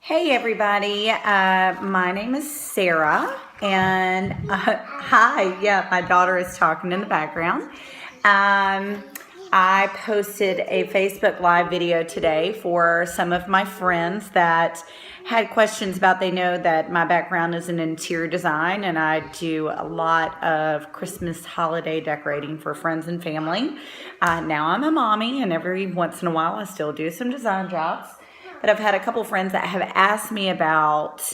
Hey everybody, my name is Sarah, and hi, yeah, my daughter is talking in the background. I posted a Facebook Live video today for some of my friends that had questions about. They know that my background is in interior design, and I do a lot of Christmas holiday decorating for friends and family. Now I'm a mommy, and every once in a while I still do some design jobs. But I've had a couple friends that have asked me about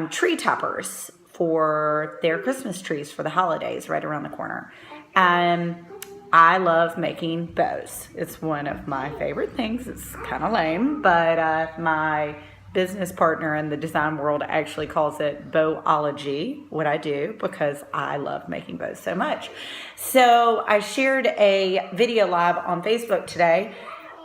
tree toppers for their Christmas trees for the holidays right around the corner. I love making bows. It's one of my favorite things. It's kind of lame, but my business partner in the design world actually calls it bowology, what I do, because I love making bows so much. So I shared a video live on Facebook today.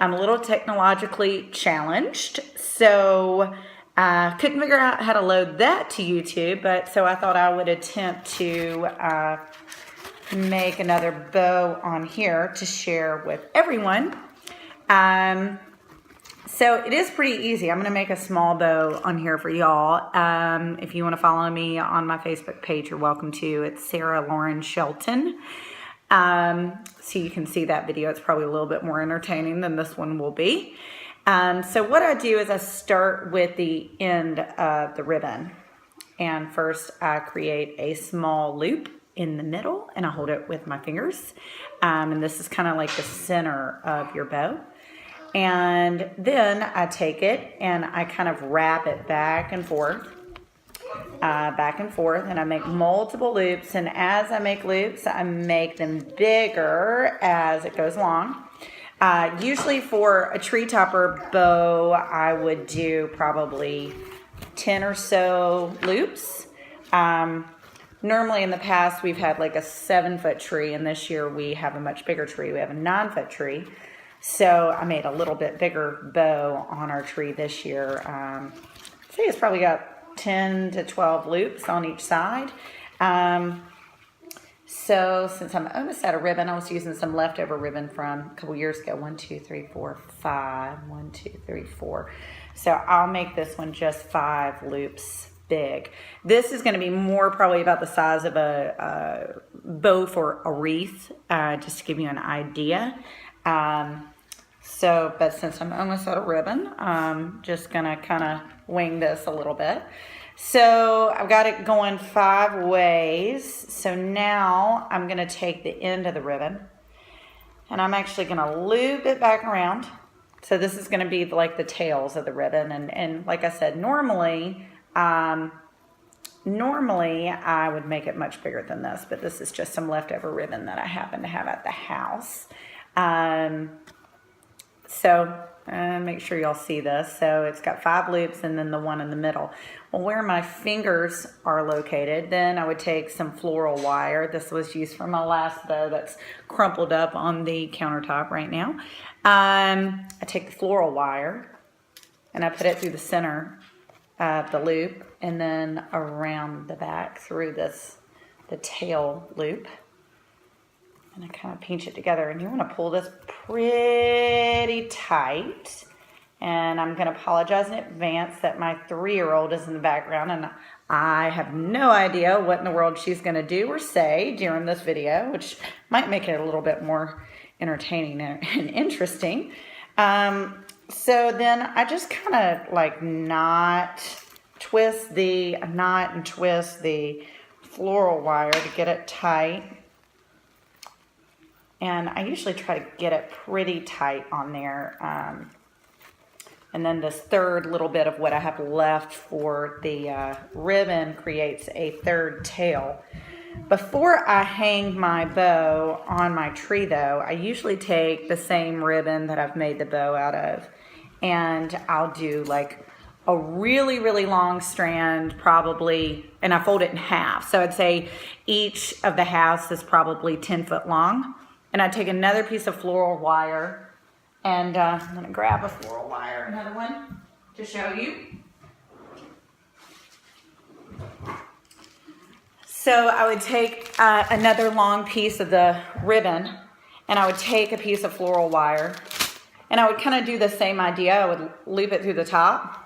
I'm a little technologically challenged, so I couldn't figure out how to load that to YouTube, but so I thought I would attempt to make another bow on here to share with everyone. So it is pretty easy. I'm going to make a small bow on here for y'all. If you want to follow me on my Facebook page, you're welcome to. It's Sarah Lauren Shelton. So you can see that video. It's probably a little bit more entertaining than this one will be. So what I do is I start with the end of the ribbon. And first I create a small loop in the middle and I hold it with my fingers. And this is kind of like the center of your bow. And then I take it and I kind of wrap it back and forth, and I make multiple loops. And as I make loops, I make them bigger as it goes along. Usually for a tree topper bow, I would do probably 10 or so loops. Normally in the past, we've had like a 7-foot tree, and this year we have a much bigger tree. We have a 9-foot tree. So I made a little bit bigger bow on our tree this year. I'd say it's probably got 10 to 12 loops on each side. So since I'm almost out of ribbon, I was using some leftover ribbon from a couple years ago. 1, 2, 3, 4, 5. 1, 2, 3, 4. So I'll make this one just 5 loops big. This is going to be more probably about the size of a bow for a wreath, just to give you an idea. But since I'm almost out of ribbon, I'm just going to kind of wing this a little bit. So I've got it going 5 ways. So now I'm going to take the end of the ribbon and I'm actually going to loop it back around. So this is going to be like the tails of the ribbon. And like I said, normally I would make it much bigger than this, but this is just some leftover ribbon that I happen to have at the house. Make sure y'all see this. So it's got 5 loops and then the one in the middle. Well, where my fingers are located, then I would take some floral wire. This was used for my last bow that's crumpled up on the countertop right now. I take the floral wire and I put it through the center of the loop and then around the back through the tail loop. And I kind of pinch it together, and you want to pull this pretty tight. And I'm going to apologize in advance that my 3-year-old is in the background, and I have no idea what in the world she's going to do or say during this video, which might make it a little bit more entertaining and interesting. So then I just kind of like knot and twist the floral wire to get it tight. And I usually try to get it pretty tight on there. And then this third little bit of what I have left for the ribbon creates a third tail. Before I hang my bow on my tree though, I usually take the same ribbon that I've made the bow out of. And I'll do like a really, really long strand probably, and I fold it in half. So I'd say each of the halves is probably 10 foot long. And I take another piece of floral wire, and I'm going to grab a floral wire, another one, to show you. So I would take another long piece of the ribbon, and I would take a piece of floral wire, and I would kind of do the same idea. I would loop it through the top,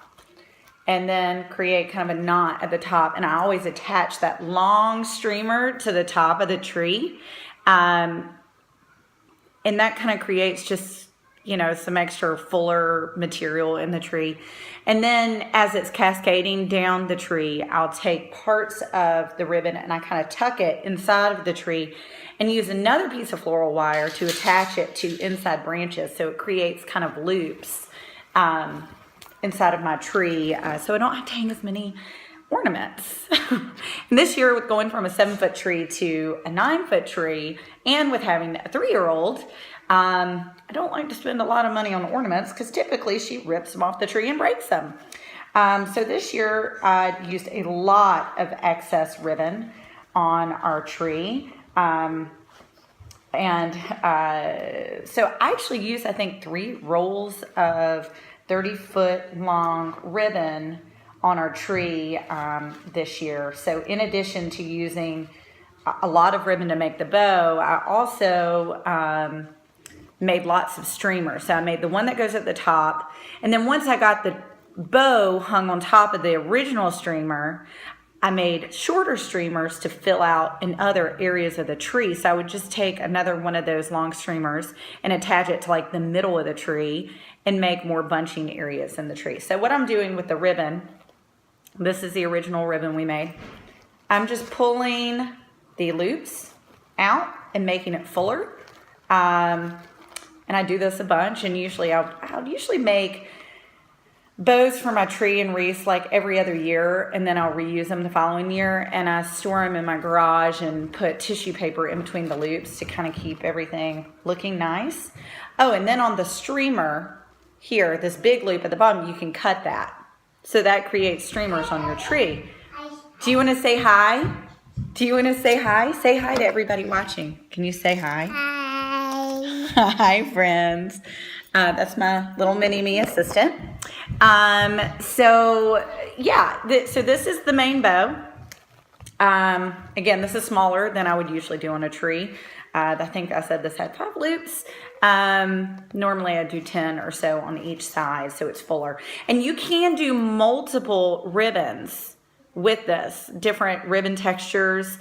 and then create kind of a knot at the top. And I always attach that long streamer to the top of the tree. And that kind of creates just, you know, some extra fuller material in the tree. And then as it's cascading down the tree, I'll take parts of the ribbon and I kind of tuck it inside of the tree and use another piece of floral wire to attach it to inside branches. So it creates kind of loops inside of my tree, so I don't have to hang as many ornaments. And this year, with going from a 7-foot tree to a 9-foot tree, and with having a 3-year-old, I don't like to spend a lot of money on ornaments because typically she rips them off the tree and breaks them. So this year, I used a lot of excess ribbon on our tree. So I actually used, I think, 3 rolls of 30-foot long ribbon on our tree this year. So in addition to using a lot of ribbon to make the bow, I also made lots of streamers. So I made the one that goes at the top, and then once I got the bow hung on top of the original streamer, I made shorter streamers to fill out in other areas of the tree. So I would just take another one of those long streamers and attach it to like the middle of the tree and make more bunching areas in the tree. So what I'm doing with the ribbon, this is the original ribbon we made. I'm just pulling the loops out and making it fuller. And I do this a bunch, and usually I'll usually make bows for my tree and wreaths like every other year, and then I'll reuse them the following year, and I store them in my garage and put tissue paper in between the loops to kind of keep everything looking nice. Oh, and then on the streamer here, this big loop at the bottom, you can cut that. So that creates streamers on your tree. Do you want to say hi? Do you want to say hi? Say hi to everybody watching. Can you say hi? Hi. Hi, friends. That's my little mini-me assistant. So this is the main bow. Again, this is smaller than I would usually do on a tree. I think I said this had 5 loops. Normally I do 10 or so on each side, so it's fuller. And you can do multiple ribbons with this, different ribbon textures.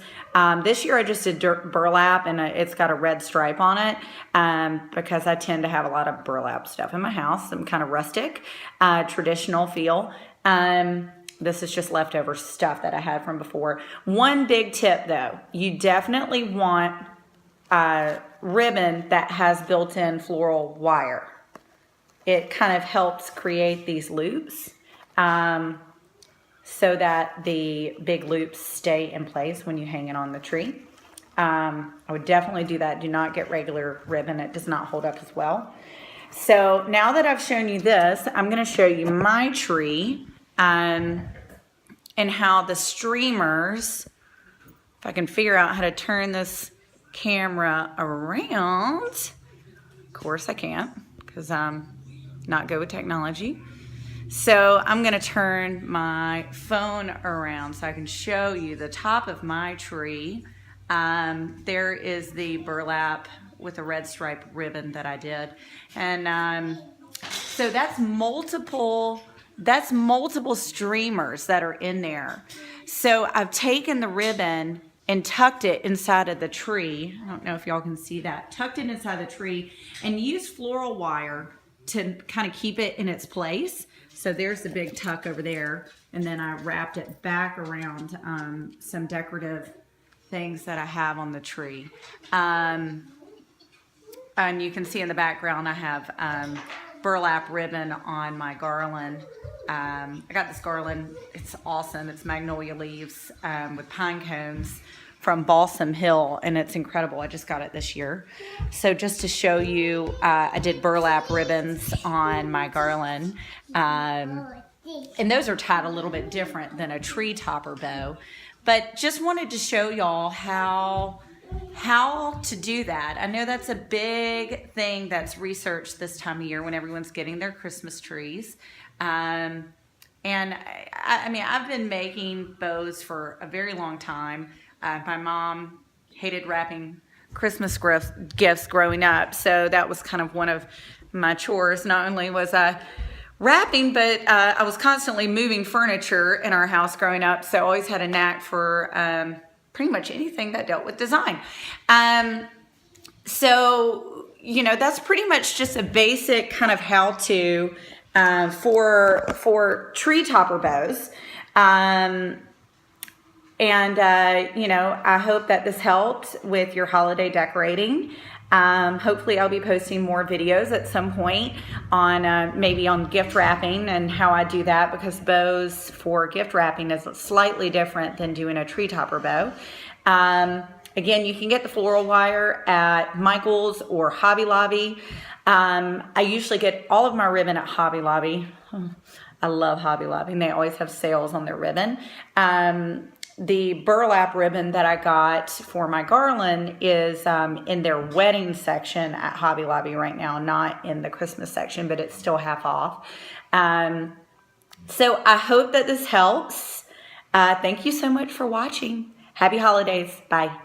This year I just did burlap, and it's got a red stripe on it because I tend to have a lot of burlap stuff in my house. I'm kind of rustic, traditional feel. This is just leftover stuff that I had from before. One big tip though, you definitely want ribbon that has built-in floral wire. It kind of helps create these loops so that the big loops stay in place when you hang it on the tree. I would definitely do that. Do not get regular ribbon. It does not hold up as well. So now that I've shown you this, I'm going to show you my tree and how the streamers, if I can figure out how to turn this camera around. Of course I can't because I'm not good with technology. So I'm going to turn my phone around so I can show you the top of my tree. There is the burlap with a red stripe ribbon that I did. And so that's multiple streamers that are in there. So I've taken the ribbon and tucked it inside of the tree. I don't know if y'all can see that. Tucked it inside the tree and used floral wire to kind of keep it in its place. So there's the big tuck over there. And then I wrapped it back around some decorative things that I have on the tree. And you can see in the background I have burlap ribbon on my garland. I got this garland. It's awesome. It's magnolia leaves with pine cones from Balsam Hill, and it's incredible. I just got it this year. So just to show you, I did burlap ribbons on my garland. And those are tied a little bit different than a tree topper bow. But just wanted to show y'all how to do that. I know that's a big thing that's researched this time of year when everyone's getting their Christmas trees. And I mean, I've been making bows for a very long time. My mom hated wrapping Christmas gifts growing up, so that was kind of one of my chores. Not only was I wrapping, but I was constantly moving furniture in our house growing up, so I always had a knack for pretty much anything that dealt with design. So, you know, that's pretty much just a basic kind of how-to for tree topper bows. You know, I hope that this helped with your holiday decorating. Hopefully I'll be posting more videos at some point on maybe on gift wrapping and how I do that, because bows for gift wrapping is slightly different than doing a tree topper bow. Again, you can get the floral wire at Michael's or Hobby Lobby. I usually get all of my ribbon at Hobby Lobby. I love Hobby Lobby, and they always have sales on their ribbon. The burlap ribbon that I got for my garland is in their wedding section at Hobby Lobby right now, not in the Christmas section, but it's still half off. So I hope that this helps. Thank you so much for watching. Happy holidays. Bye.